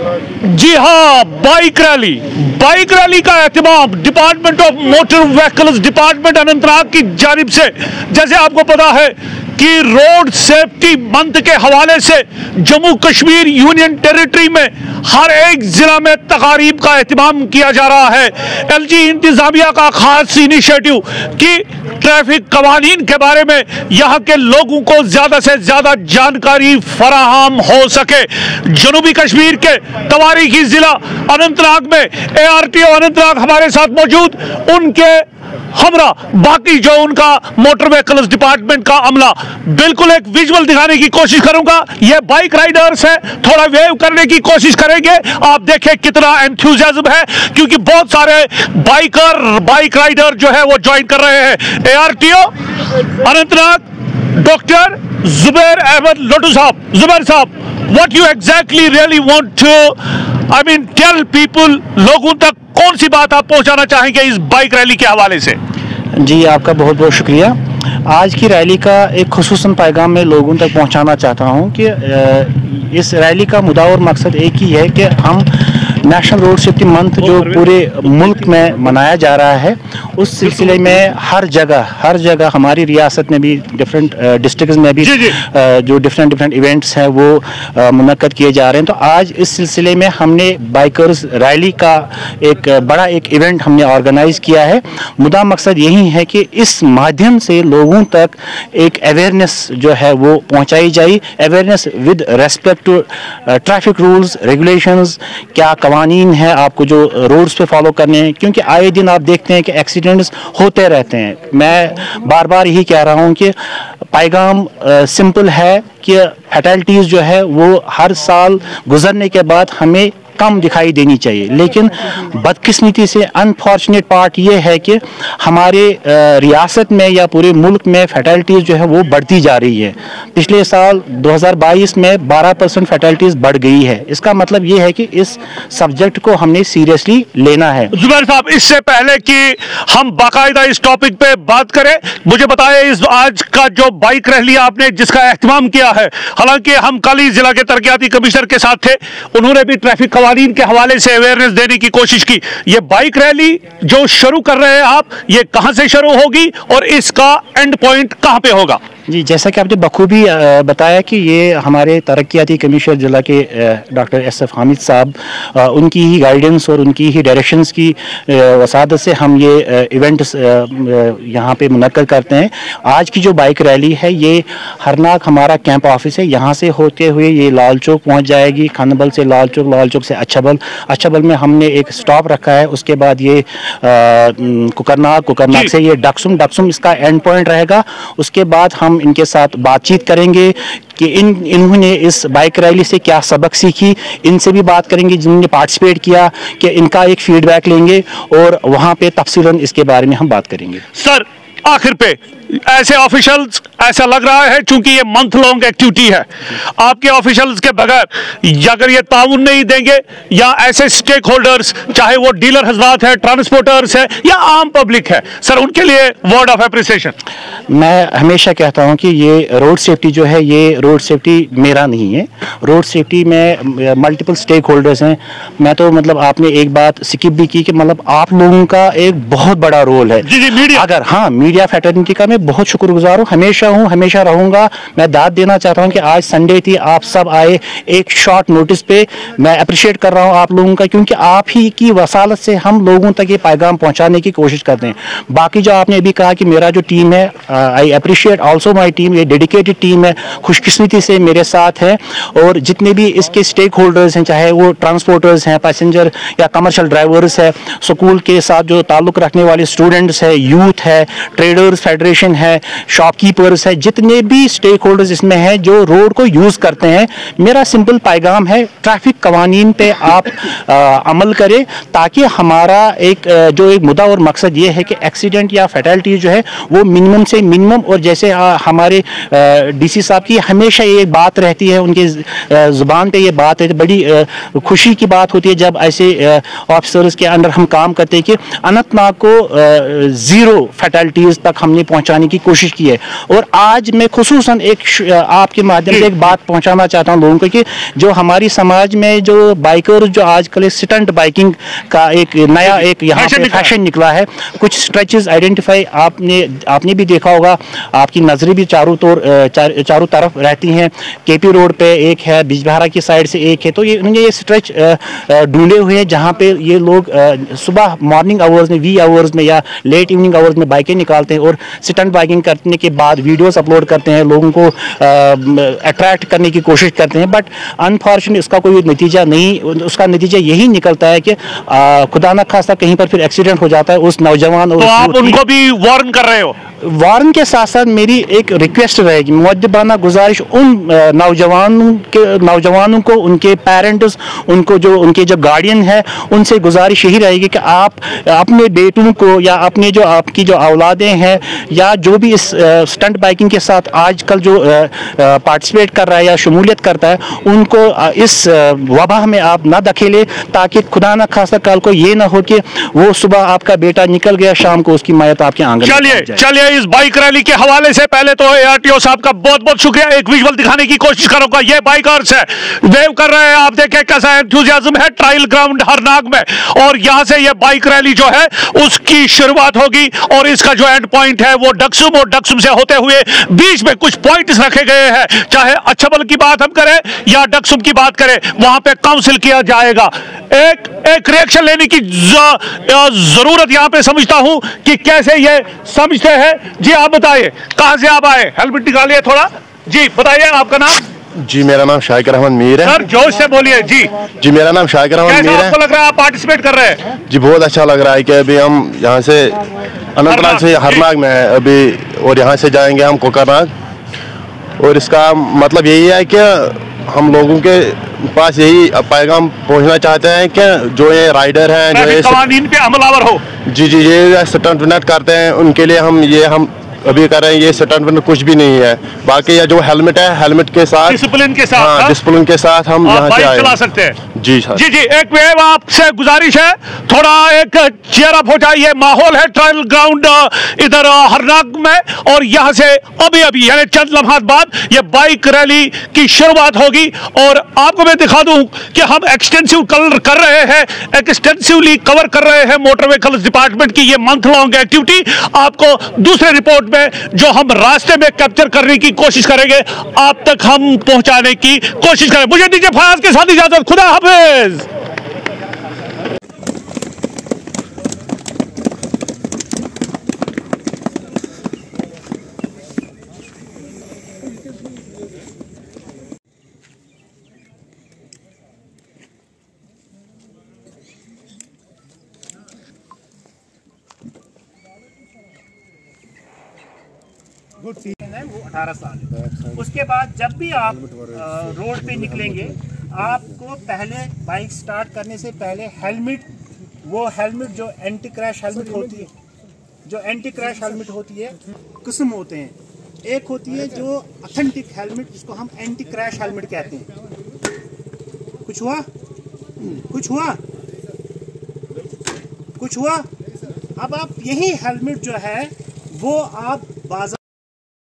जी हाँ, bike rally का एहतमाम department of motor vehicles department Anantnag की जानिब से, जैसे आपको पता है कि रोड सेफ्टी मंथ के हवाले से जम्मू कश्मीर यूनियन टेरिटरी में हर एक जिला में तकारीब का एहतमाम किया जा रहा है। एलजी इंतजामिया का खास इनिशिएटिव कि ट्रैफिक कवानीन के बारे में यहाँ के लोगों को ज्यादा से ज्यादा जानकारी फराहम हो सके। जनूबी कश्मीर के तवारीखी जिला अनंतनाग में ARTO अनंतनाग हमारे साथ मौजूद, उनके हमरा बाकी जो उनका मोटर व्हीकल्स डिपार्टमेंट का अमला, बिल्कुल एक विजुअल दिखाने की कोशिश करूंगा। ये बाइक राइडर्स है, थोड़ा वेव करने की कोशिश करेंगे। आप देखें कितना एंथुसियाज्म है, क्योंकि बहुत सारे बाइक राइडर जो है वो ज्वाइन कर रहे हैं। ARTO अनंतनाग डॉक्टर जुबैर अहमद लोटू साहब, जुबैर साहब, what you exactly really want to tell people, लोगों तक कौन सी बात आप पहुंचाना चाहेंगे इस बाइक रैली के हवाले से? जी, आपका बहुत बहुत शुक्रिया। आज की रैली का एक खुसूसन पैगाम मैं लोगों तक पहुंचाना चाहता हूं कि इस रैली का मुद्दा और मकसद एक ही है कि हम नेशनल रोड सेफ्टी मंथ जो पूरे मुल्क में मनाया जा रहा है, उस सिलसिले में हर जगह हमारी रियासत में भी डिफरेंट डिस्ट्रिक्ट्स में भी जो डिफरेंट इवेंट्स हैं वो मुनक्कद किए जा रहे हैं। तो आज इस सिलसिले में हमने बाइकर्स रैली का एक बड़ा इवेंट हमने ऑर्गेनाइज किया है। मुद्दा मकसद यही है कि इस माध्यम से लोगों तक एक अवेयरनेस जो है वो पहुंचाई जाए, awareness with respect to traffic rules regulations, क्या कवानीन है आपको जो रोड्स पे फॉलो करने हैं, क्योंकि आए दिन आप देखते हैं कि एक्सीडेंट्स होते रहते हैं। मैं बार बार यही कह रहा हूं कि पैगाम सिंपल है कि फैटलिटीज़ जो है वो हर साल गुजरने के बाद हमें कम दिखाई देनी चाहिए, लेकिन बदकिस्मती से अनफॉर्चुनेट पार्ट ये है कि हमारे रियासत में या पूरे मुल्क में फैटलिटीज़ जो है वो बढ़ती जा रही है। पिछले साल 2022 में 12% फैटलिटीज़ बढ़ गई है। इसका मतलब ये है कि इस सब्जेक्ट को हमने सीरियसली लेना है। जुबैर साहब, इससे पहले कि हम बाकायदा इस टॉपिक पे बात करें, मुझे बताएं इस आज का जो बाइक रैली आपने जिसका एहतमाम किया है, हालांकि हम कल ही जिला के तरक्याती कमिश्नर के साथ थे, उन्होंने भी ट्रैफिक कवानीन के हवाले से अवेयरनेस देने की कोशिश की। ये बाइक रैली जो शुरू कर रहे हैं आप, ये कहां से शुरू होगी और इसका एंड पॉइंट कहां पे होगा? जी, जैसा कि आपने बखूबी बताया कि ये हमारे तरक्याती कमिश्नर जिला के डॉक्टर SF हामिद साहब, उनकी ही गाइडेंस और उनकी ही डायरेक्शंस की वसादत से हम ये इवेंट्स यहाँ पे मुनक्कद करते हैं। आज की जो बाइक रैली है ये हरनाग हमारा कैंप ऑफिस है, यहाँ से होते हुए ये लाल चौक पहुँच जाएगी, खानबल से लाल चौक से अच्छाबल में हमने एक स्टॉप रखा है। उसके बाद ये कुकरनाग से ये डक्सुम इसका एंड पॉइंट रहेगा। उसके बाद हम इनके साथ बातचीत करेंगे कि इन्होंने इस बाइक रैली से क्या सबक सीखी, इनसे भी बात करेंगे जिन्होंने पार्टिसिपेट किया, कि इनका एक फीडबैक लेंगे और वहाँ पे तफसीलन इसके बारे में हम बात करेंगे। सर, आखिर पे ऐसे ऑफिशियल्स, ऐसा लग रहा है चूंकि ये मंथ लॉन्ग एक्टिविटी है, आपके ऑफिशियल्स के बगैर अगर ये ताउन नहीं देंगे या ऐसे स्टेक होल्डर्स, चाहे वो डीलर हजरात है, ट्रांसपोर्टर्स है या आम पब्लिक है, सर उनके लिए वर्ड ऑफ एप्रिसिएशन। मैं हमेशा कहता हूं कि ये रोड सेफ्टी जो है, ये रोड सेफ्टी मेरा नहीं है। रोड सेफ्टी में मल्टीपल स्टेक होल्डर्स हैं। मैं तो मतलब आपने एक बात स्किप भी की कि मतलब आप लोगों का एक बहुत बड़ा रोल है। जी, मीडिया, अगर हाँ, मीडिया फैटर्निटी का मैं बहुत शुक्रगुजार हूँ, हमेशा रहूंगा। मैं दाद देना चाहता हूँ कि आज संडे थी, आप सब आए एक शॉर्ट नोटिस पे। मैं अप्रिशिएट कर रहा हूँ आप लोगों का, क्योंकि आप ही की वसालत से हम लोगों तक ये पैगाम पहुंचाने की कोशिश करते हैं। बाकी जो आपने अभी कहा कि मेरा जो टीम है, I appreciate also my team, ये डेडिकेटेड टीम है, खुशकिस्मती से मेरे साथ है। और जितने भी इसके स्टेक होल्डर्स हैं, चाहे वो ट्रांसपोर्टर्स हैं, पैसेंजर या कमर्शियल ड्राइवर्स है, स्कूल के साथ जो ताल्लुक रखने वाले स्टूडेंट्स है, यूथ है, ट्रेडर्स फेडरेशन है, शॉपकीपर्स है, जितने भी स्टेक होल्डर्स इसमें हैं जो रोड को यूज़ करते हैं, मेरा सिंपल पैगाम है ट्रैफिक कवानीन पे आप अमल करें, ताकि हमारा एक मुद्दा और मकसद ये है कि एक्सीडेंट या फैटलिटी जो है वो मिनिमम से मिनिमम। और जैसे हमारे DC साहब की हमेशा ये बात रहती है, उनके ज़ुबान पे ये बात है, बड़ी खुशी की बात होती है जब ऐसे ऑफिसर्स के अंडर हम काम करते हैं कि अनंतनाग को 0 फैटलिटीज़ तक हमने पहुँचा पहुंचाने की कोशिश की है। और आज मैं खुसूसन आपके माध्यम से एक बात पहुंचाना चाहता हूं लोगों को कि जो हमारी समाज में जो बाइकर्स जो आजकल स्टंट बाइकिंग का एक नया एक यहाँ पे फैशन निकला है, कुछ स्ट्रेचेस आइडेंटिफाई आपने भी देखा होगा, आपकी नजरें भी चारों तरफ रहती हैं। केपी रोड पे एक है, बिजबहारा की साइड से एक है, तो ये स्ट्रेच ढूंढे हुए हैं जहाँ पे ये लोग सुबह मॉर्निंग आवर्स में, वी आवर्स में या लेट इवनिंग आवर्स में बाइकें निकालते हैं और स्टंट बाइकिंग करने के बाद वीडियोस अपलोड करते हैं, लोगों को अट्रैक्ट करने की कोशिश करते हैं। बट अनफॉर्चुनेटली उसका कोई नतीजा नहीं, उसका नतीजा यही निकलता है कि खुदा न खास्ता कहीं पर फिर एक्सीडेंट हो जाता है उस नौजवान। और तो आप उनको भी वार्न कर रहे हो? वार्न के साथ साथ मेरी एक रिक्वेस्ट रहेगी, मुअद्दिबाना गुजारिश उन नौजवानों को, उनके पेरेंट्स, उनके जो गार्डियन है, उनसे गुजारिश यही रहेगी कि आप अपने बेटों को या आपकी जो औलादें हैं या जो भी इस स्टंट बाइकिंग के साथ आजकल जो पार्टिसिपेट कर रहा है या शमूलियत करता है, उनको इस वबा में आप ना धकेले, ताकि खुदा न खास्ता कल को ये ना हो कि वो सुबह आपका बेटा निकल गया, शाम को उसकी मैयत आपके आंगन। चलिए इस बाइक रैली के हवाले से पहले तो ARTO साहब का बहुत बहुत शुक्रिया। एक विजुअल दिखाने की कोशिश करूंगा। ये बाइकर्स है, वेव कर रहे हैं, आप देखें कैसा एंथुसियाज्म है ट्रायल ग्राउंड हरनाग में। और यहां से ये बाइक रैली जो है उसकी शुरुआत होगी और इसका जो एंड पॉइंट है वो डक्सुम, और डक्सुम से होते हुए बीच में कुछ पॉइंट्स रखे गए हैं, चाहे अच्छबल की बात हम करें या डक्सुम की बात करें, वहां पे काउंसिल किया जाएगा। एक रिएक्शन लेने की जरूरत यहां पे समझता हूं कि कैसे ये समझते हैं। जी आप बताइए, कहां से आप आए? हेलमेट निकालिए थोड़ा। जी बताइए, आपका नाम? जी मेरा नाम शाकिर अहमद मीर है। सर जोश से बोलिए। जी मेरा नाम शाकिर अहमद मीर है। आपको लग रहा है आप पार्टिसिपेट कर रहे हैं? जी बहुत अच्छा लग रहा है कि अभी हम यहाँ से अनंतनाग से हरनाग में है अभी, और यहाँ से जाएंगे हम कोकरनाग। और इसका मतलब यही है कि हम लोगों के पास यही पैगाम पहुँचना चाहते हैं कि जो ये राइडर हैं, जो ये कानून पे अमलावर हो, जी ये स्टंट करते हैं, उनके लिए हम अभी कर रहे हैं। ये स्टंट कुछ भी नहीं है। बाकी ये जो हेलमेट है, हेलमेट के साथ डिसिप्लिन के साथ हम यहाँ से चला सकते हैं। जी सर। जी एक वेव आपसे गुजारिश है, थोड़ा एक चेयर अप हो जाइए। माहौल है ट्रायल ग्राउंड इधर हरनाग में, और यहाँ से अभी यानी चंद लम्हात बाद ये बाइक रैली की शुरुआत होगी। और आपको मैं दिखा दूं कि हम एक्सटेंसिव कर रहे हैं, एक्सटेंसिवली कवर कर रहे हैं मोटर व्हीकल्स डिपार्टमेंट की ये मंथ लॉन्ग एक्टिविटी। आपको दूसरे रिपोर्ट जो हम रास्ते में कैप्चर करने की कोशिश करेंगे, आप तक हम पहुंचाने की कोशिश करें। मुझे दीजिए फयाज के साथ इजाजत। खुदा हाफिज। गुड सीजन है वो 18 साल। उसके बाद जब भी आप रोड पे निकलेंगे, आपको पहले बाइक स्टार्ट करने से पहले हेलमेट जो एंटी क्रैश हेलमेट होती है, किस्म होते हैं। एक होती है जो ऑथेंटिक हेलमेट, जिसको हम एंटी क्रैश हेलमेट कहते हैं। कुछ हुआ? अब आप यही हेलमेट जो है वो आप बाजार